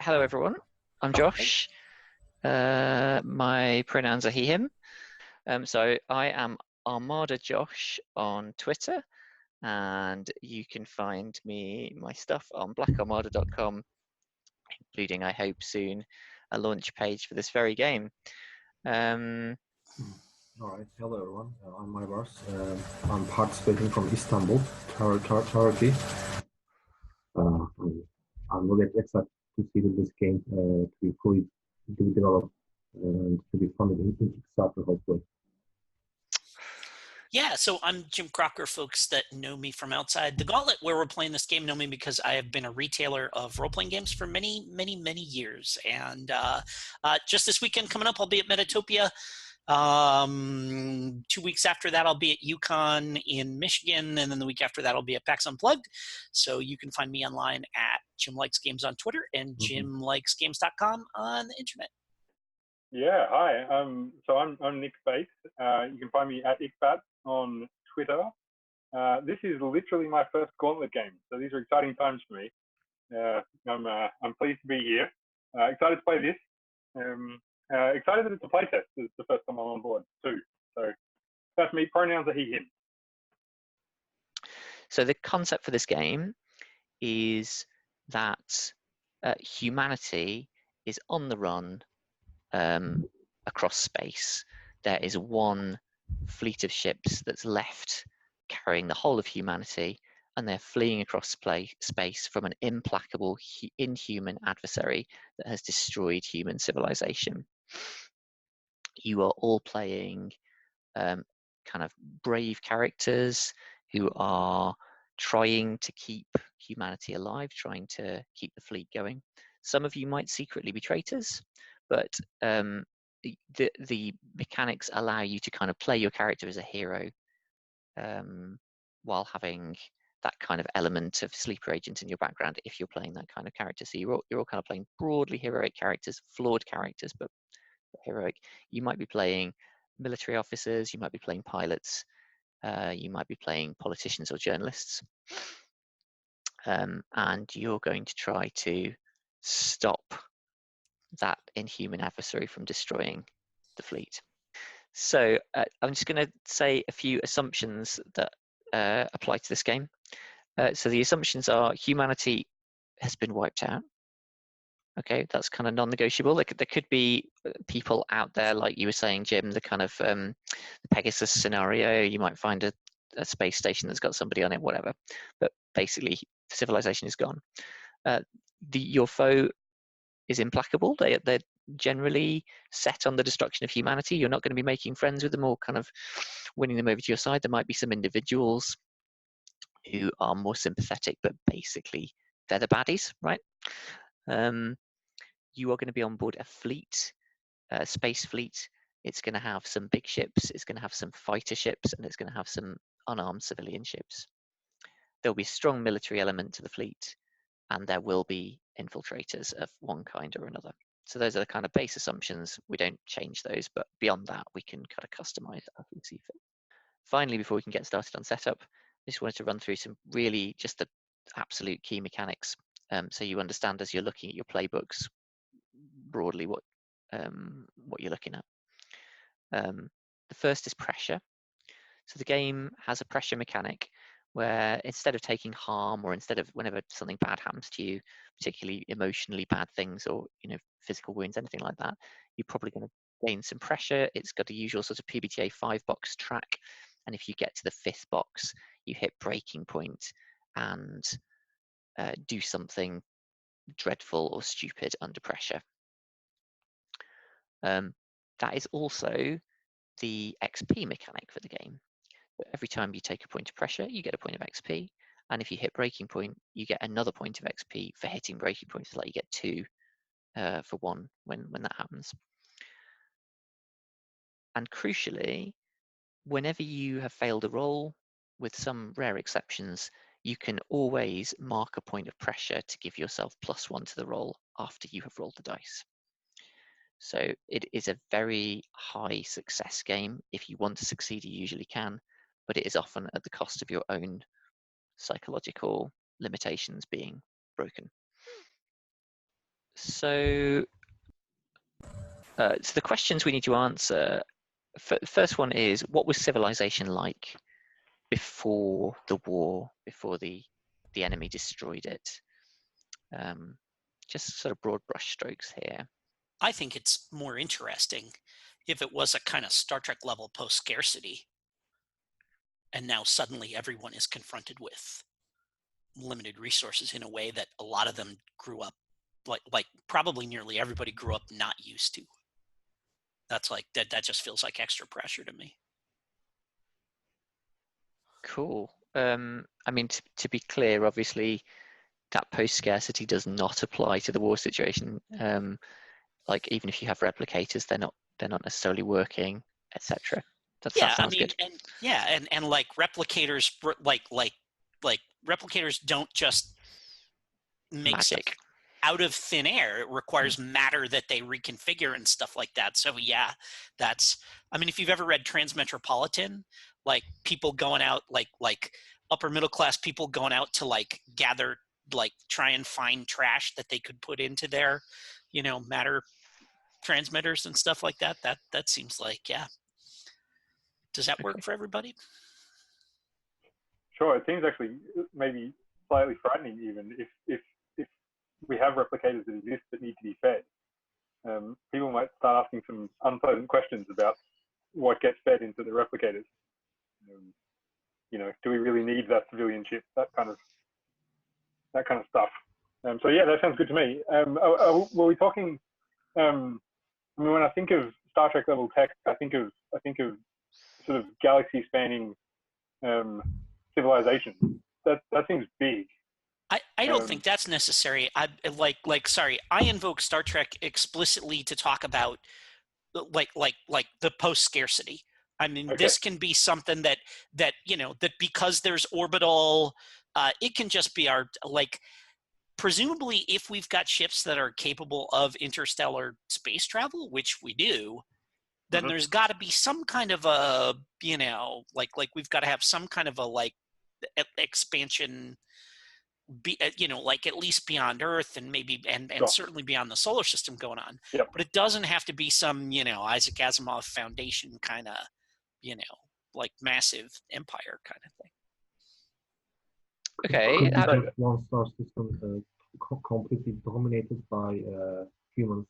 Hello, everyone. I'm Josh. My pronouns are he, him. So I am Armada Josh on Twitter, and you can find my stuff on blackarmada.com, including, I hope soon, a launch page for this very game. All right. Hello, everyone. I'm Maybars. I'm participating from Istanbul, Turkey. I'm really excited to see this game to be fully developed and to be funded in Kickstarter, hopefully. Yeah, so I'm Jim Crocker. Folks that know me from outside the gauntlet where we're playing this game know me because I have been a retailer of role-playing games for many, many, many years. And just this weekend coming up, I'll be at Metatopia. 2 weeks after that, I'll be at UConn in Michigan. And then the week after that, I'll be at PAX Unplugged. So you can find me online at Jim Likes Games on Twitter and jimlikesgames.com on the internet. Yeah, hi. So I'm Nick Bates. You can find me at Ickbat on Twitter. This is literally my first Gauntlet game, so these are exciting times for me. I'm pleased to be here. Excited to play this. Excited that it's a playtest. It's the first time I'm on board too. So that's me. Pronouns are he, him. So the concept for this game is that humanity is on the run across space. There is one fleet of ships that's left carrying the whole of humanity, and they're fleeing across space from an implacable, inhuman adversary that has destroyed human civilization. You are all playing kind of brave characters who are trying to keep humanity alive, trying to keep the fleet going. Some of you might secretly be traitors, but the mechanics allow you to kind of play your character as a hero while having that kind of element of sleeper agent in your background if you're playing that kind of character. So you're all kind of playing broadly heroic characters, flawed characters, but heroic. You might be playing military officers, you might be playing pilots, you might be playing politicians or journalists. And you're going to try to stop that inhuman adversary from destroying the fleet. So I'm just going to say a few assumptions that apply to this game. So the assumptions are humanity has been wiped out. Okay, that's kind of non-negotiable. There could be people out there, like you were saying, Jim, the kind of the Pegasus scenario. You might find a space station that's got somebody on it, whatever. But basically, civilization is gone. Your foe is implacable. They're generally set on the destruction of humanity. You're not going to be making friends with them or kind of winning them over to your side. There might be some individuals who are more sympathetic, but basically they're the baddies, right? You are going to be on board a fleet, a space fleet. It's going to have some big ships, it's going to have some fighter ships, and it's going to have some unarmed civilian ships. There'll be a strong military element to the fleet, and there will be infiltrators of one kind or another. So those are the kind of base assumptions. We don't change those, but beyond that, we can kind of customize as we see fit. Finally, before we can get started on setup, I just wanted to run through some really just the absolute key mechanics, so you understand as you're looking at your playbooks broadly what you're looking at. The first is pressure. So the game has a pressure mechanic where instead of taking harm, or instead of whenever something bad happens to you, particularly emotionally bad things or physical wounds, anything like that, you're probably going to gain some pressure. It's got a usual sort of PBTA 5-box track, and if you get to the 5th box, you hit breaking point and do something dreadful or stupid under pressure. That is also the XP mechanic for the game. Every time you take a point of pressure, you get a point of XP, and if you hit breaking point, you get another point of XP for hitting breaking point. So like you get 2 for 1 when that happens. And crucially, whenever you have failed a roll, with some rare exceptions, you can always mark a point of pressure to give yourself +1 to the roll after you have rolled the dice. So it is a very high success game. If you want to succeed, you usually can, but it is often at the cost of your own psychological limitations being broken. So the questions we need to answer. First one is, what was civilization like before the war, before the enemy destroyed it? Just sort of broad brushstrokes here. I think it's more interesting if it was a kind of Star Trek level post-scarcity, and now suddenly everyone is confronted with limited resources in a way that a lot of them grew up, like probably nearly everybody grew up not used to. That's like that just feels like extra pressure to me. Cool. I mean, to be clear, obviously, that post-scarcity does not apply to the war situation. Like, even if you have replicators, they're not necessarily working, etc. That sounds good. And like replicators, like replicators don't just make stuff Magic out of thin air. It requires matter that they reconfigure and stuff like that. So yeah, that's, I mean, if you've ever read Transmetropolitan, like people going out, like upper middle class people going out to like gather, like try and find trash that they could put into their, matter transmitters and stuff like that. That seems like, yeah. Does that work for everybody? Sure. It seems actually maybe slightly frightening, even if we have replicators that exist that need to be fed. People might start asking some unpleasant questions about what gets fed into the replicators. Do we really need that civilian chip? That kind of stuff. So yeah, that sounds good to me. Were we talking? I mean, when I think of Star Trek level tech, I think of sort of galaxy spanning civilization. That seems big. I don't think that's necessary. I invoke Star Trek explicitly to talk about like the post scarcity. I mean, Okay. This can be something that that because there's orbital, it can just be our, like, presumably if we've got ships that are capable of interstellar space travel, which we do, then there's got to be some kind of a, like we've got to have some kind of a like expansion, like at least beyond Earth and maybe and Sure. certainly beyond the solar system going on. Yep. But it doesn't have to be some Isaac Asimov Foundation kind of like massive empire kind of thing. Okay. Just one star system completely dominated by humans,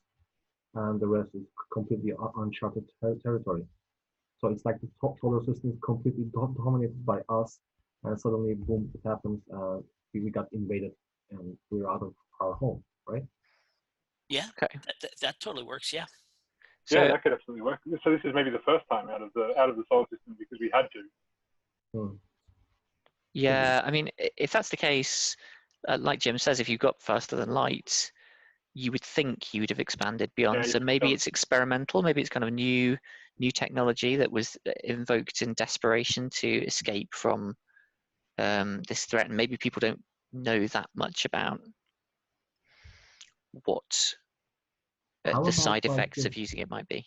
and the rest is completely uncharted territory. So it's like the solar system is completely dominated by us, and suddenly, boom, it happens. We got invaded, and we're out of our home, right? Yeah. Okay. That totally works. Yeah. So, yeah, that could absolutely work. So this is maybe the first time out of the solar system because we had to. yeah, I mean, if that's the case, like Jim says, if you got faster than light, you would think you would have expanded beyond. Yeah, So maybe it's experimental. Maybe it's kind of new technology that was invoked in desperation to escape from this threat. And maybe people don't know that much about what the side effects of using it might be.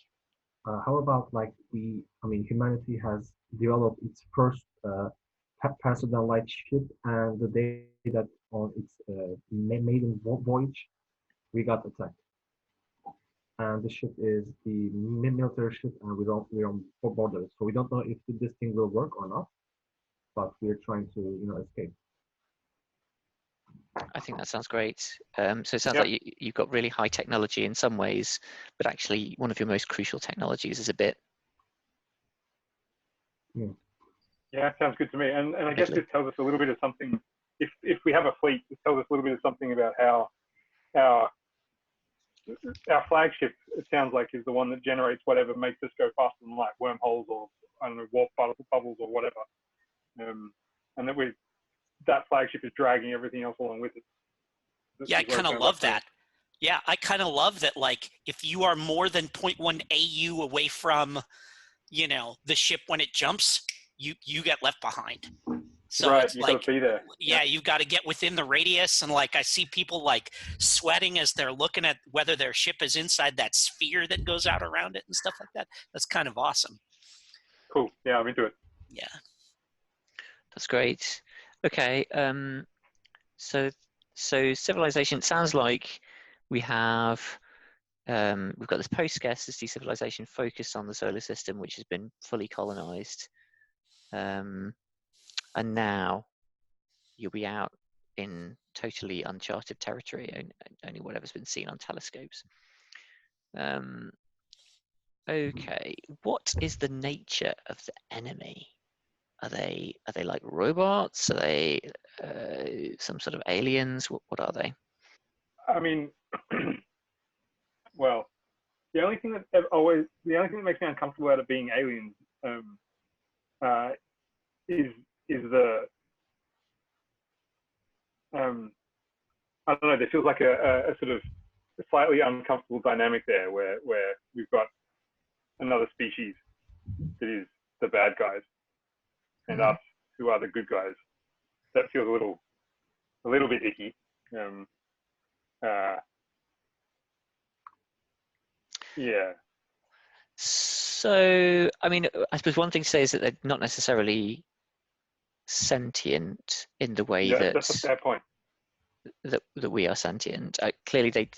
How about like humanity has developed its first faster than light ship, and the day that on its maiden voyage, we got attacked. And the ship is the military ship, and we're on borders, so we don't know if this thing will work or not. But we're trying to escape. I think that sounds great. So it sounds like you've got really high technology in some ways, but actually one of your most crucial technologies is a bit. Yeah, sounds good to me. And I guess this tells us a little bit of something. If we have a fleet, this tells us a little bit of something about how our flagship, it sounds like, is the one that generates whatever makes us go faster than light, wormholes or, I don't know, warp bubbles or whatever. And that flagship is dragging everything else along with it. Yeah, I kind of love that. Yeah, I kind of love that. Like, if you are more than 0.1 AU away from, the ship when it jumps, you get left behind. So right, it's you got to be there. Yeah, you've got to get within the radius, and like I see people like sweating as they're looking at whether their ship is inside that sphere that goes out around it and stuff like that. That's kind of awesome. Cool. Yeah, I'm into it. Yeah, that's great. Okay, so civilization sounds like We have we've got this post-scarcity civilization focused on the solar system, which has been fully colonized, and now you'll be out in totally uncharted territory, and only whatever's been seen on telescopes. Okay, what is the nature of the enemy? Are they like robots? Are they some sort of aliens? What are they? I mean, well, the only thing that makes me uncomfortable about it being aliens uh, is the I don't know. There feels like a sort of slightly uncomfortable dynamic there, where we've got another species that is the bad guys, and us who are the good guys. That feels a little bit icky. Yeah. So, I mean, I suppose one thing to say is that they're not necessarily sentient in the way Yeah, that's a fair point. that we are sentient. Clearly, they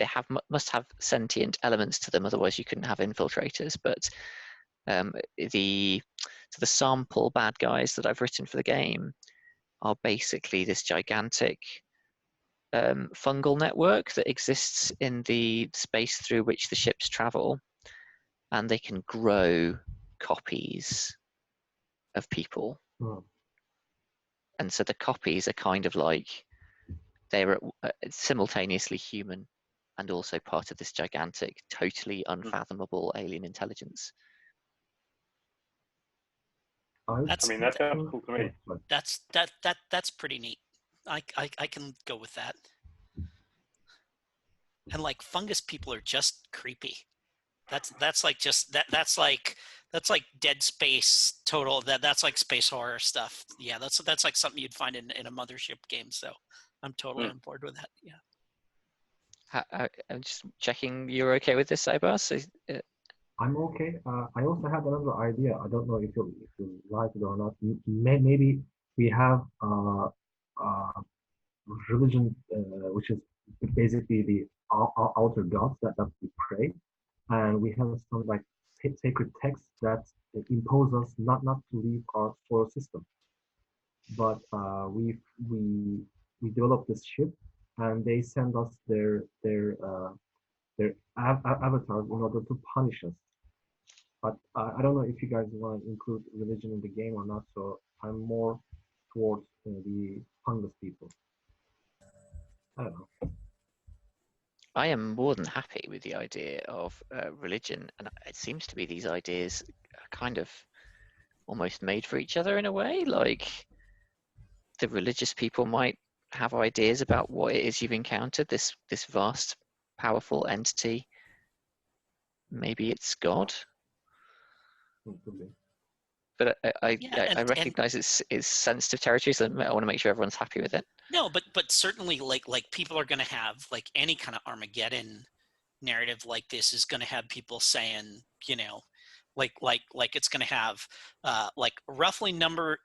must have sentient elements to them, otherwise you couldn't have infiltrators. But the sample bad guys that I've written for the game are basically this gigantic fungal network that exists in the space through which the ships travel, and they can grow copies of people. And so the copies are kind of like they're simultaneously human and also part of this gigantic, totally unfathomable alien intelligence. I mean, that sounds cool to me. That's pretty neat. I can go with that. And like fungus people are just creepy. That's like Dead Space total. That's like space horror stuff. Yeah, that's like something you'd find in a mothership game. So I'm totally on board with that. Yeah. I'm just checking you're okay with this, Sabar. So, I'm okay. I also had another idea. I don't know if you like it or not. Maybe we have religion, which is basically the outer gods that we pray, and we have some like sacred texts that impose us not to leave our solar system. But we developed this ship, and they send us their avatars in order to punish us. But I don't know if you guys want to include religion in the game or not. So I'm more towards the fungus people. I don't know. I am more than happy with the idea of religion, and it seems to be these ideas are kind of almost made for each other in a way. Like the religious people might have ideas about what it is you've encountered, this vast, powerful entity. Maybe it's God. But I recognize it's sensitive territory, so I want to make sure everyone's happy with it. No, but certainly like people are going to have like any kind of Armageddon narrative like this is going to have people saying, you know, like it's going to have like roughly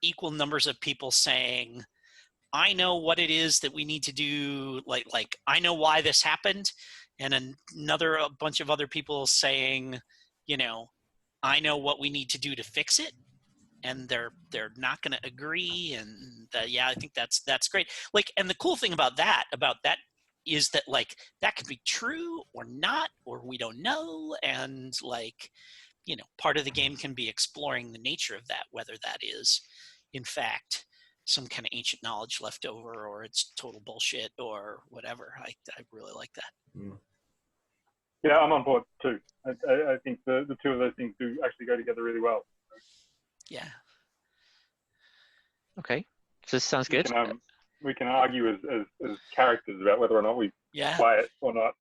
equal numbers of people saying, I know what it is that we need to do. Like I know why this happened, and a bunch of other people saying, you know, I know what we need to do to fix it. And they're not going to agree, and yeah, I think that's great. Like, and the cool thing about that is that like that could be true or not, or we don't know, and like, you know, part of the game can be exploring the nature of that, whether that is in fact some kind of ancient knowledge left over, or it's total bullshit, or whatever. I really like that. Yeah, I'm on board too. I think the two of those things do actually go together really well. Yeah. Okay, so this sounds good. We can argue as characters about whether or not we buy it or not.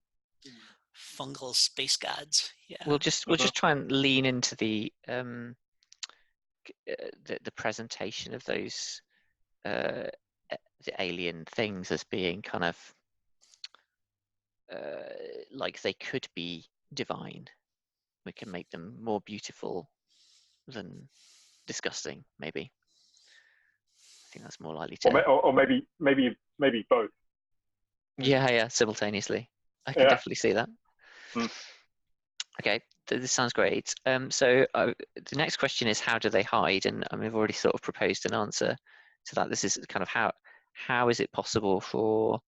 Fungal space gods. Yeah. We'll just try and lean into the presentation of those the alien things as being kind of like they could be divine. We can make them more beautiful than disgusting, maybe. I think that's more likely to. Or maybe both. Yeah, simultaneously. I can definitely see that. Mm. Okay, this sounds great. So the next question is, how do they hide? And I mean, I've already sort of proposed an answer to that. This is kind of how is it possible for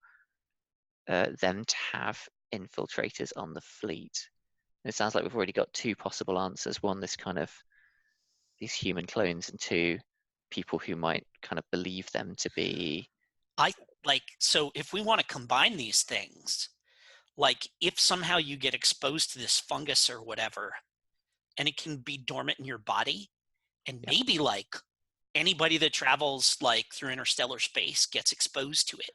them to have infiltrators on the fleet? And it sounds like we've already got two possible answers. One, this kind of these human clones, and two, people who might kind of believe them to be. So if we want to combine these things, like if somehow you get exposed to this fungus or whatever, and it can be dormant in your body, and Yep. maybe like anybody that travels like through interstellar space gets exposed to it,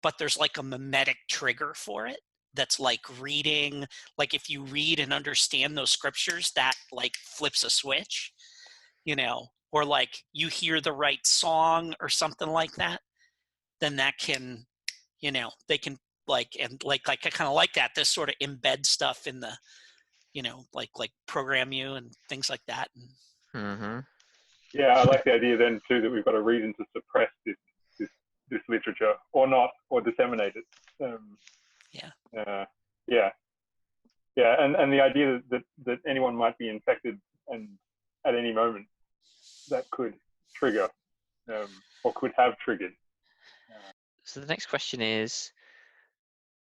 but there's like a mimetic trigger for it that's like reading, like if you read and understand those scriptures, that like flips a switch, or like you hear the right song or something like that, then that can, they can like I kind of like that, this sort of embed stuff in the, like program you and things like that. Mm-hmm. Yeah, I like the idea then too that we've got a reason to suppress this literature or not, or disseminate it. Yeah, and the idea that anyone might be infected and at any moment that could trigger or could have triggered. So the next question is,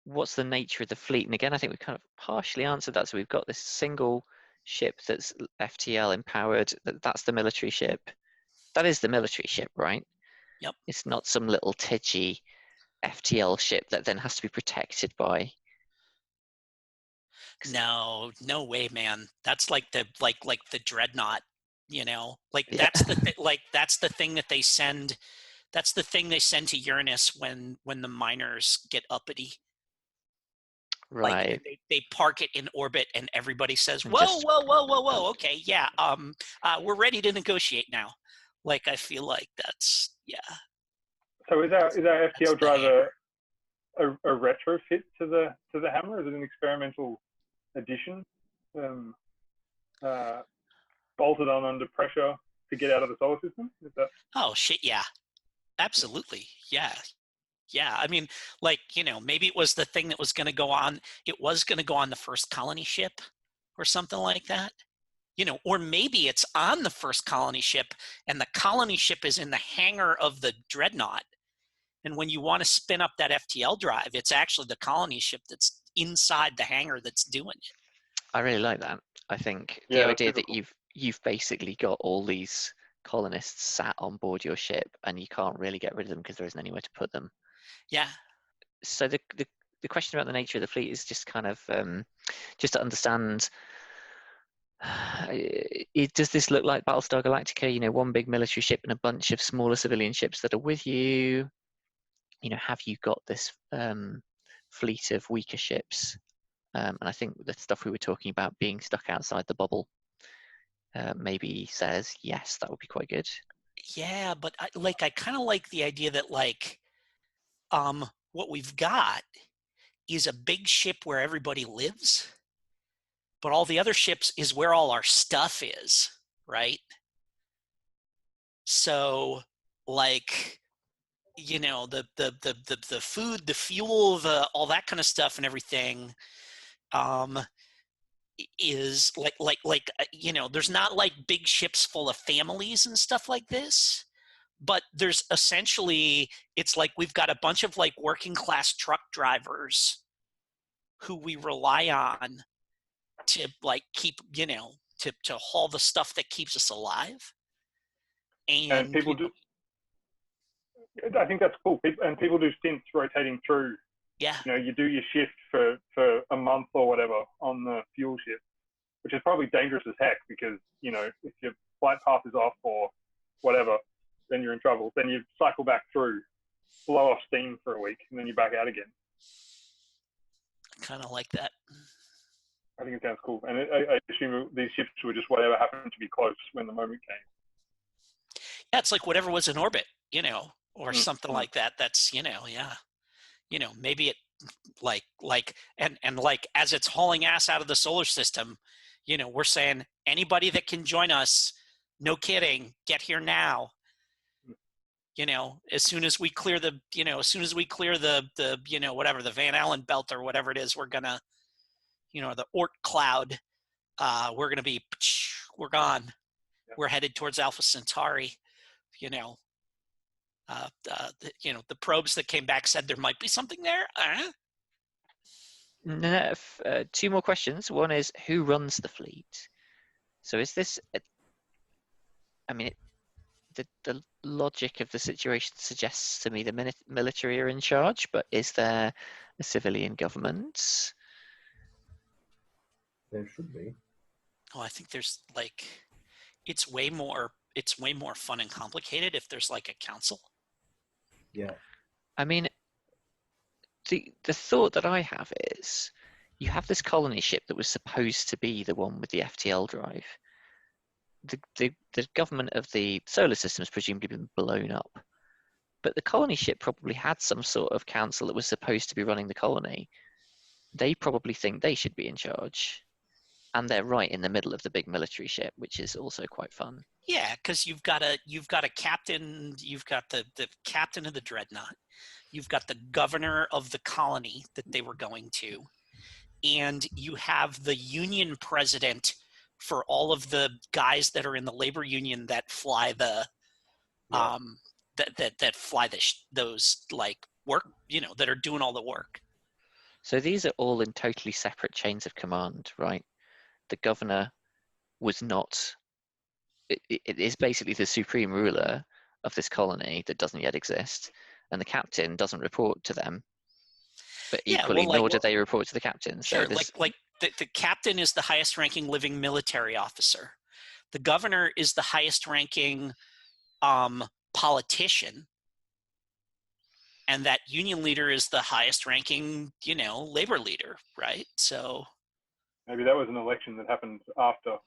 what's the nature of the fleet? And again, I think we kind of partially answered that. So we've got this single ship that's FTL empowered. That's the military ship. That is the military ship, right? Yep. It's not some little tidgy FTL ship that then has to be protected by. No way, man. That's like the the dreadnought, like Yeah. that's that's the thing that they send. That's the thing they send to Uranus when the miners get uppity. Like Right. they park it in orbit, and everybody says, And "Whoa, just whoa, whoa, whoa, whoa! Okay, yeah, we're ready to negotiate now." Like I feel like that's So is our that's FTL the driver a retrofit to the hammer? Is it an experimental addition, bolted on under pressure to get out of the solar system? Is that... Oh shit, yeah, absolutely, yeah. I mean, like, maybe it was the thing that was going to go on. It was going to go on the first colony ship or something like that, or maybe it's on the first colony ship and the colony ship is in the hangar of the dreadnought. And when you want to spin up that FTL drive, it's actually the colony ship that's inside the hangar that's doing it. I really like that. I think the Yeah, idea super that cool. you've basically got all these colonists sat on board your ship and you can't really get rid of them because there isn't anywhere to put them. Yeah. So the question about the nature of the fleet is just kind of just to understand, does this look like Battlestar Galactica? One big military ship and a bunch of smaller civilian ships that are with you. Have you got this fleet of weaker ships? And I think the stuff we were talking about being stuck outside the bubble maybe says yes, that would be quite good. Yeah, but I kind of like the idea that what we've got is a big ship where everybody lives, but all the other ships is where all our stuff is, right? So like, the food, the fuel, all that kind of stuff and everything is there's not like big ships full of families and stuff like this, but there's essentially, it's like we've got a bunch of like working class truck drivers who we rely on to like keep, to haul the stuff that keeps us alive. And And people do. I think that's cool. And people do stints rotating through. yeah, You do your shift for a month or whatever on the fuel ship, which is probably dangerous as heck because, if your flight path is off or whatever, then you're in trouble. Then you cycle back through, blow off steam for a week, and then you're back out again. kind of like that. I think it sounds cool. And I assume these ships were just whatever happened to be close when the moment came. Yeah, it's like whatever was in orbit, or something like that. That's, yeah. Maybe it and like as it's hauling ass out of the solar system, we're saying anybody that can join us, no kidding, get here now. As soon as we clear the whatever, the Van Allen belt or whatever it is, we're gonna, the Oort cloud, we're gonna be, we're gone. Yep. We're headed towards Alpha Centauri. The probes that came back said there might be something there. No, two more questions. One is, who runs the fleet? So is this, I mean, the logic of the situation suggests to me the military are in charge, but is there a civilian government? There should be. Oh, I think there's it's way more fun and complicated if there's like a council. Yeah. I mean, the thought that I have is, you have this colony ship that was supposed to be the one with the FTL drive. The government of the solar system has presumably been blown up, but the colony ship probably had some sort of council that was supposed to be running the colony. They probably think they should be in charge, and they're right in the middle of the big military ship, which is also quite fun. Yeah, because you've got a captain, you've got the captain of the dreadnought, you've got the governor of the colony that they were going to, and you have the union president for all of the guys that are in the labor union that fly the that fly those work, that are doing all the work. So these are all in totally separate chains of command, right? The governor was not, it is basically the supreme ruler of this colony that doesn't yet exist, and the captain doesn't report to them, but equally nor do they report to the captain. Sure, So this, the captain is the highest ranking living military officer. The governor is the highest ranking politician, and that union leader is the highest ranking, labor leader, right? So maybe that was an election that happened after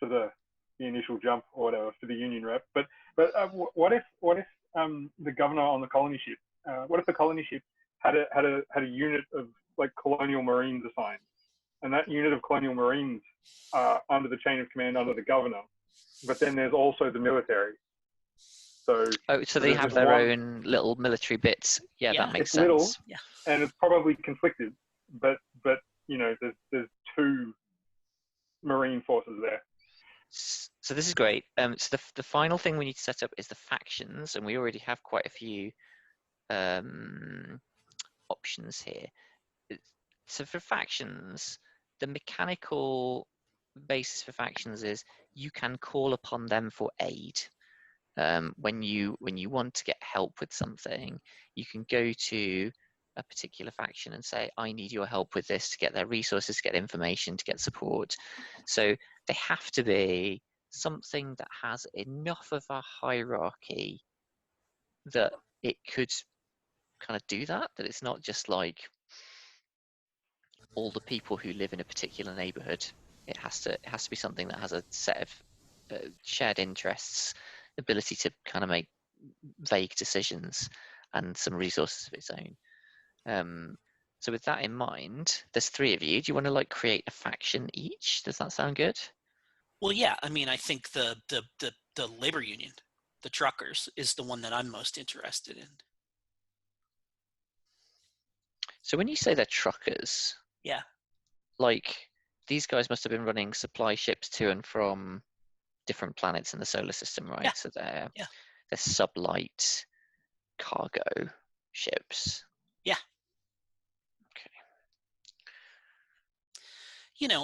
the initial jump or whatever for the union rep. But what if the governor on the colony ship? What if the colony ship had a unit of colonial marines assigned, and that unit of colonial marines under the chain of command under the governor, but then there's also the military. So they have their own little military bits. Yeah, that makes sense. Little, and it's probably conflicted, but there's two marine forces there. So this is great. So the final thing we need to set up is the factions, and we already have quite a few options here. So for factions, the mechanical basis for factions is you can call upon them for aid. When you want to get help with something, you can go to a particular faction and say, I need your help with this, to get their resources, to get information, to get support. So they have to be something that has enough of a hierarchy that it could kind of do that it's not just like all the people who live in a particular neighborhood. It has to be something that has a set of shared interests, ability to kind of make vague decisions, and some resources of its own. So with that in mind, there's three of you. Do you want to create a faction each? Does that sound good? Well, yeah. I mean, I think the labor union, the truckers, is the one that I'm most interested in. So when you say they're truckers, yeah, these guys must have been running supply ships to and from different planets in the solar system, right? Yeah. So they're sublight cargo ships. Yeah. Okay.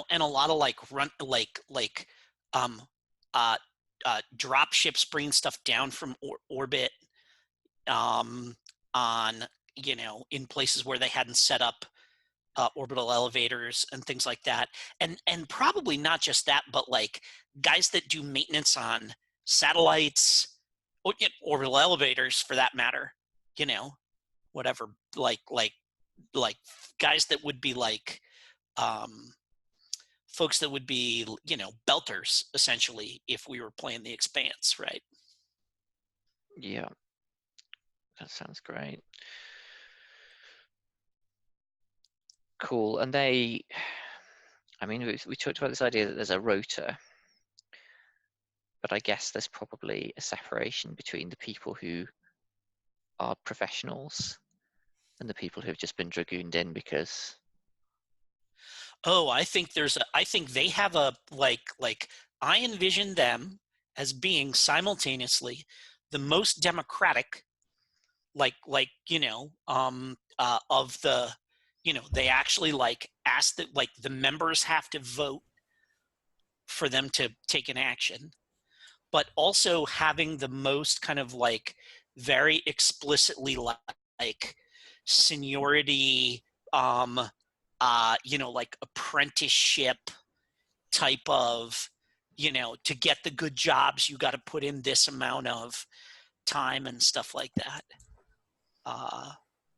And a lot of drop ships bringing stuff down from orbit on in places where they hadn't set up orbital elevators and things like that, and probably not just that, but guys that do maintenance on satellites or orbital elevators for that matter, whatever, guys that would be folks that would be belters essentially if we were playing the Expanse, right? Yeah, that sounds great. Cool. And we talked about this idea that there's a rotor. but I guess there's probably a separation between the people who are professionals and the people who've just been dragooned in because. Oh, I think I think they have a like I envision them as being simultaneously the most democratic, of the, they actually like ask that, like, the members have to vote for them to take an action, but also having the most kind of like very explicitly like seniority, like apprenticeship type of, to get the good jobs, you got to put in this amount of time and stuff like that,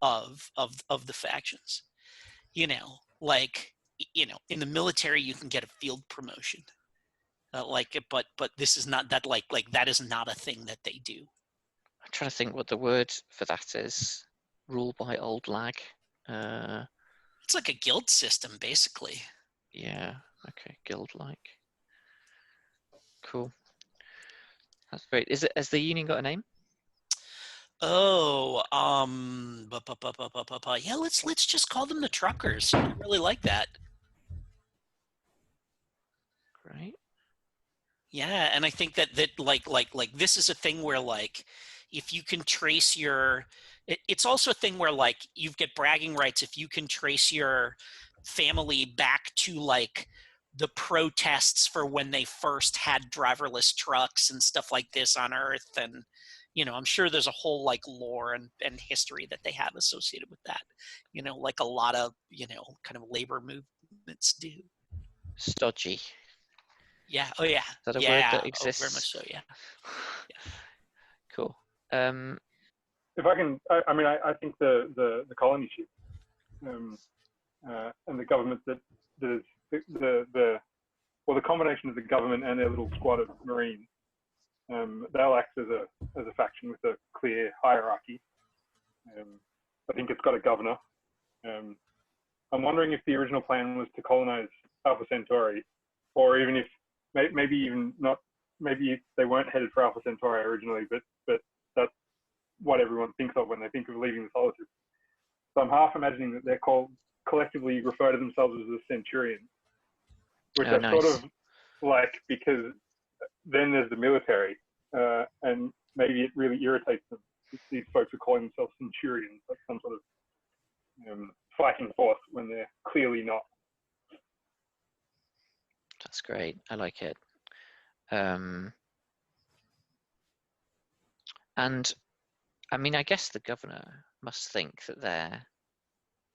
of the factions. Like, in the military, you can get a field promotion. But this is not that, like that is not a thing that they do. I'm trying to think what the word for that is. Rule by old lag. It's like a guild system, basically. Yeah. Okay. Guild-like. Cool. That's great. Has the union got a name? Oh, yeah. Let's just call them the truckers. I really like that. Great. Yeah, and I think that like this is a thing where, like, if you can trace your, it's also a thing where, like, you get bragging rights if you can trace your family back to like the protests for when they first had driverless trucks and stuff like this on Earth. And I'm sure there's a whole like lore and history that they have associated with that, like a lot of kind of labor movements do. Stodgy. Yeah. Oh yeah. Is that a word Yeah. that Oh, exists? very much so. Yeah. Cool. If I can, I think the colony ship and the government that is the combination of the government and their little squad of marines, they'll act as a faction with a clear hierarchy. I think it's got a governor. I'm wondering if the original plan was to colonize Alpha Centauri, or even if maybe they weren't headed for Alpha Centauri originally, but that's what everyone thinks of when they think of leaving the solar system. So I'm half imagining that they're collectively refer to themselves as the Centurions, which are nice. sort of like, because then there's the military, and maybe it really irritates them if these folks are calling themselves Centurions, like some sort of fighting force when they're clearly not. That's great. I like it. And I mean, I guess the governor must think that they're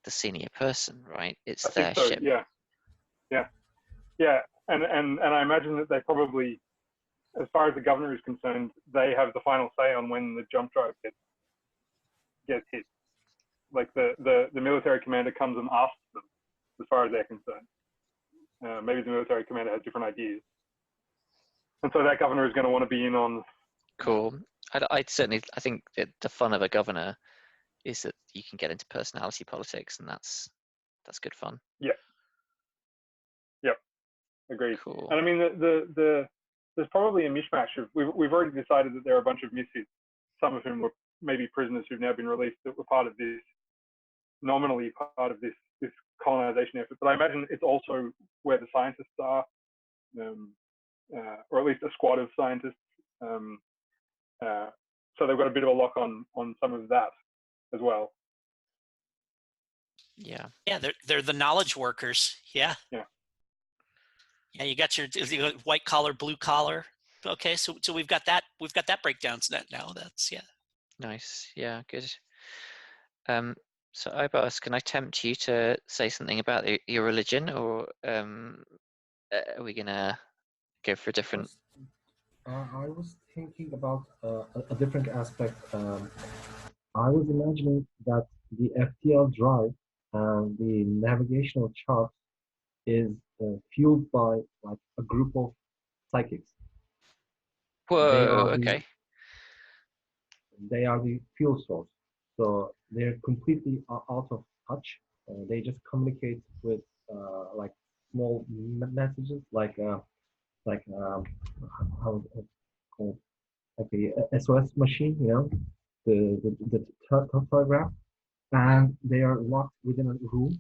the senior person, right? It's I their think so, ship. Yeah. And I imagine that they probably, as far as the governor is concerned, they have the final say on when the jump drive gets hit. Like the military commander comes and asks them, as far as they're concerned. Maybe the military commander has different ideas, and so that governor is going to want to be in on. Cool. I think that the fun of a governor is that you can get into personality politics, and that's good fun. Yeah. Yep. Agreed. Cool. And I mean, there's probably a mishmash of, we've already decided that there are a bunch of misfits, some of whom were maybe prisoners who've now been released, that were part of this, nominally part of this colonization effort. But I imagine it's also where the scientists are, or at least a squad of scientists. So they've got a bit of a lock on some of that as well. Yeah. Yeah, they're the knowledge workers. Yeah. Yeah. Yeah, you got your white collar, blue collar. Okay, so we've got that breakdown now. That's Nice. Yeah, good. So Ibos, can I tempt you to say something about your religion, or are we gonna go for a different? I was thinking about a different aspect. I was imagining that the FTL drive and the navigational chart is fueled by like a group of psychics. Whoa. Okay. They are the fuel source, so they're completely out of touch. They just communicate with like small messages, like how like a SOS machine, the telegraph, and they are locked within a room,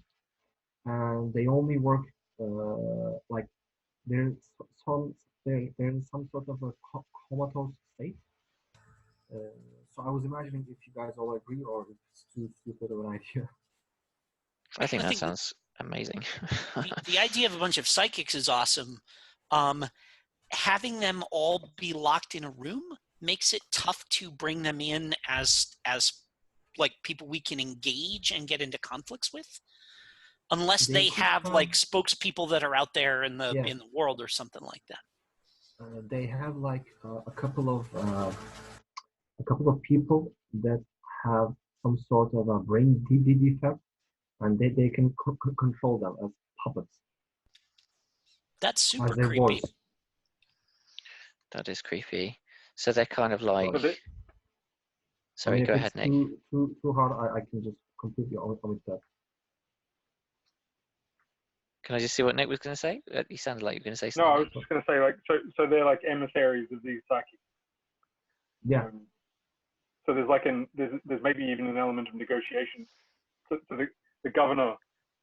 and they only work like there's some there's some sort of a comatose state. Uh, so I was imagining if you guys all agree or if it's too stupid of an idea. I think I that think sounds amazing. the idea of a bunch of psychics is awesome. Having them all be locked in a room makes it tough to bring them in as like people we can engage and get into conflicts with, unless They they could have have, like spokespeople that are out there in the yeah, world or something like that. they have like a couple of people that have some sort of a brain defect, and they can control them as puppets, That's super as their creepy. voice. That is creepy. So they're kind of like. So I mean, Sorry, if go it's ahead, Nick. too hard, I can just completely omit that. Can I just see what Nick was going to say? He sounded like you were going to say no, I something. was just going to say, like, so they're like emissaries of these psychics. Yeah. So there's like there's maybe even an element of negotiation. So the governor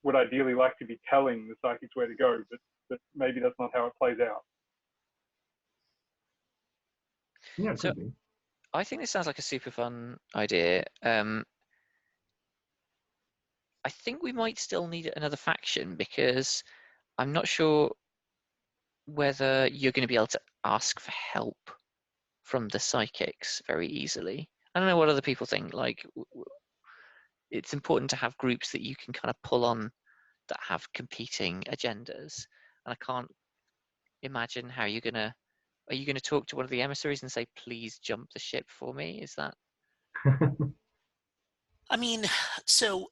would ideally like to be telling the psychics where to go, but maybe that's not how it plays out. Yeah, it So could be. I think this sounds like a super fun idea. I think we might still need another faction because I'm not sure whether you're going to be able to ask for help from the psychics very easily. I don't know what other people think. Like, it's important to have groups that you can kind of pull on that have competing agendas. And I can't imagine how you're gonna. Are you going to talk to one of the emissaries and say, "Please jump the ship for me"? Is that? I mean, so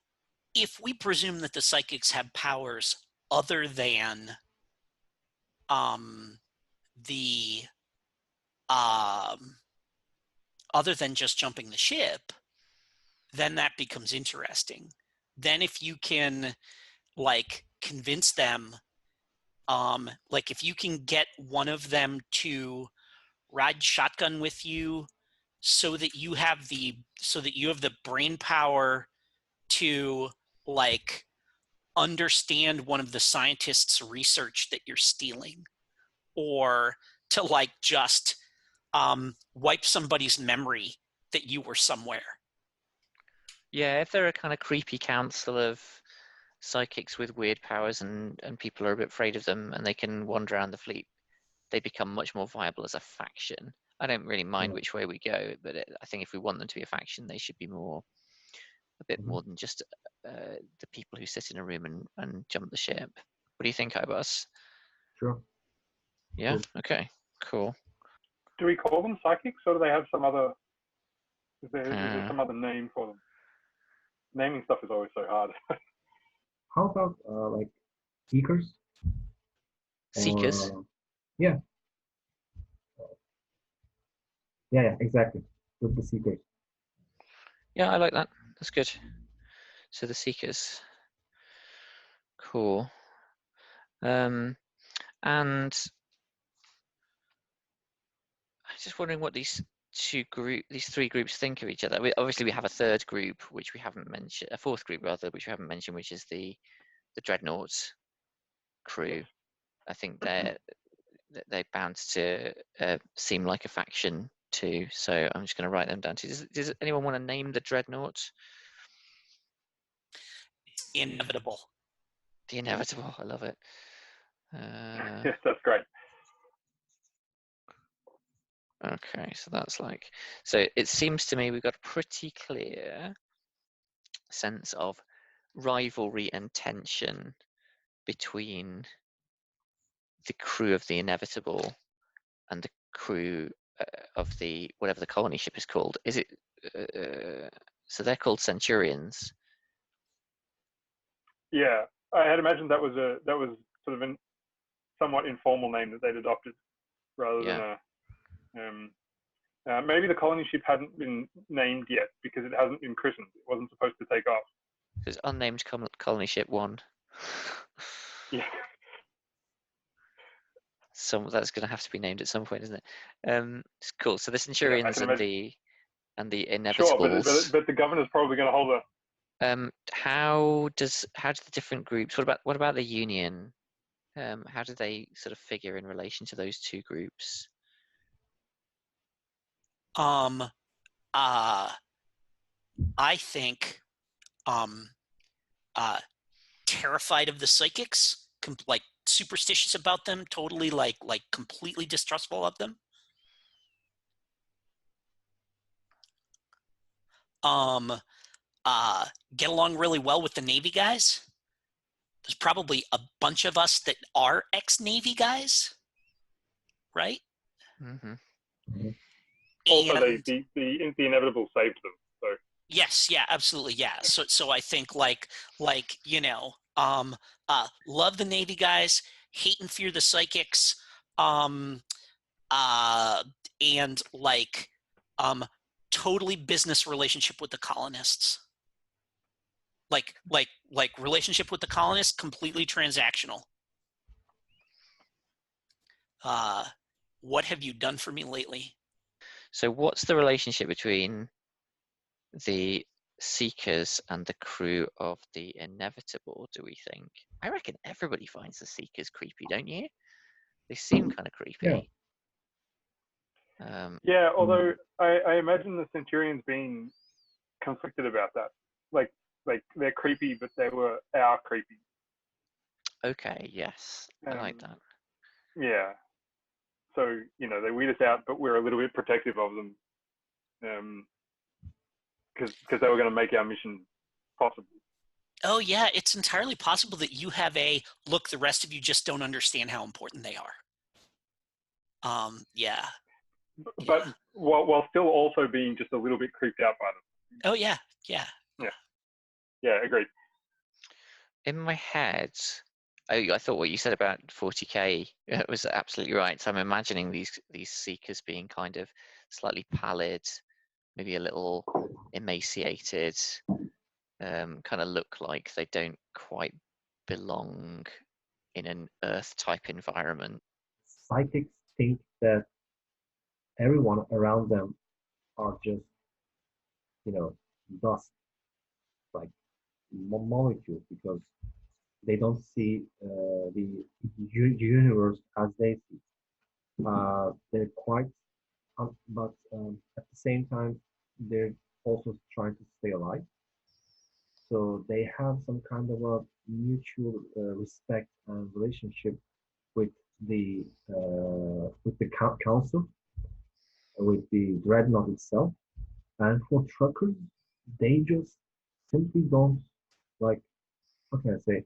if we presume that the psychics have powers other than the other than just jumping the ship, then that becomes interesting. Then if you can like convince them, like if you can get one of them to ride shotgun with you so that you have the brain power to like understand one of the scientists' research that you're stealing, or to like just wipe somebody's memory that you were somewhere. Yeah, if they're a kind of creepy council of psychics with weird powers and people are a bit afraid of them and they can wander around the fleet, they become much more viable as a faction. I don't really mind Yeah. which way we go, but I think if we want them to be a faction, they should be a bit more than just the people who sit in a room and jump the ship. What do you think, Ibus? Sure. Yeah. Cool. Okay. Cool. Do we call them psychics, or do they have some other? Is there some other name for them? Naming stuff is always so hard. How about like seekers? Seekers. Or yeah, yeah, exactly. The seekers. Yeah, I like that. That's good. So the seekers. Cool. And I'm just wondering what these three groups think of each other. Obviously, we have a third group, which we haven't mentioned, a fourth group rather, which we haven't mentioned, which is the Dreadnoughts crew. I think they're bound to seem like a faction too. So I'm just going to write them down. Does anyone want to name the Dreadnoughts? Inevitable. The Inevitable. I love it. Yes, that's great. Okay, so that's like, so it seems to me we've got a pretty clear sense of rivalry and tension between the crew of the Inevitable and the crew of the whatever the colony ship is called. Is it? So they're called Centurions. Yeah, I had imagined that was sort of a somewhat informal name that they'd adopted rather than maybe the colony ship hadn't been named yet because it hasn't been christened. It wasn't supposed to take off. There's unnamed colony ship 1. Yeah. that's going to have to be named at some point, isn't it? It's cool. So the Yeah, I Centurions can and imagine. the Sure, Inevitables. but the governor's probably going to hold a. How do the different groups? What about the Union? How do they sort of figure in relation to those two groups? Uh, I think terrified of the psychics, like superstitious about them, totally like completely distrustful of them. Get along really well with the Navy guys. There's probably a bunch of us that are ex-Navy guys, right? Mm-hmm. Also, And the inevitable saved them. So yes, yeah, absolutely, yeah. So I think like love the Navy guys, hate and fear the psychics, and like totally business relationship with the colonists. Like relationship with the colonists, completely transactional. What have you done for me lately? So what's the relationship between the Seekers and the crew of the Inevitable, do we think? I reckon everybody finds the Seekers creepy, don't you? They seem kind of Yeah. creepy. yeah, although I imagine the Centurions being conflicted about that. Like they're creepy, but they were our creepy. Okay, yes, I like that. Yeah. So they weed us out, but we're a little bit protective of them, because they were going to make our mission possible. Oh yeah, it's entirely possible that you have a look. The rest of you just don't understand how important they are. Yeah. But while still also being just a little bit creeped out by them. Oh yeah, yeah. Yeah, agreed. In my head, I thought what you said about 40k was absolutely right. So I'm imagining these Seekers being kind of slightly pallid, maybe a little emaciated, kind of look like they don't quite belong in an Earth type environment. Psychics think that everyone around them are just, dust, like molecules, because they don't see the universe as they see. They're quite, but at the same time, they're also trying to stay alive. So they have some kind of a mutual respect and relationship with the council, with the dreadnought itself. And for truckers, they just simply don't, like, how can I say?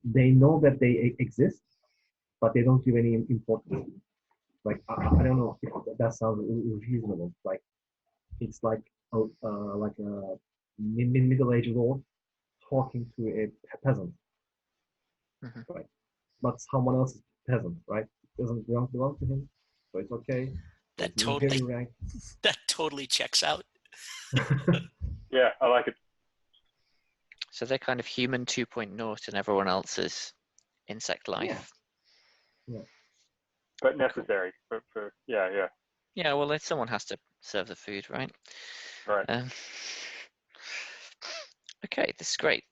They know that they exist, but they don't give any importance. Like, I don't know if that sounds reasonable. Like, it's like a middle-aged lord talking to a peasant, Mm-hmm. right? But someone else's peasant, right? It doesn't belong to him, so it's okay. That It's totally inferior rank. that totally checks out. Yeah, I like it. So they're kind of human 2.0 and everyone else is insect life. Yeah. But necessary for yeah. Yeah, well, someone has to serve the food, right? Right. Okay, this is great.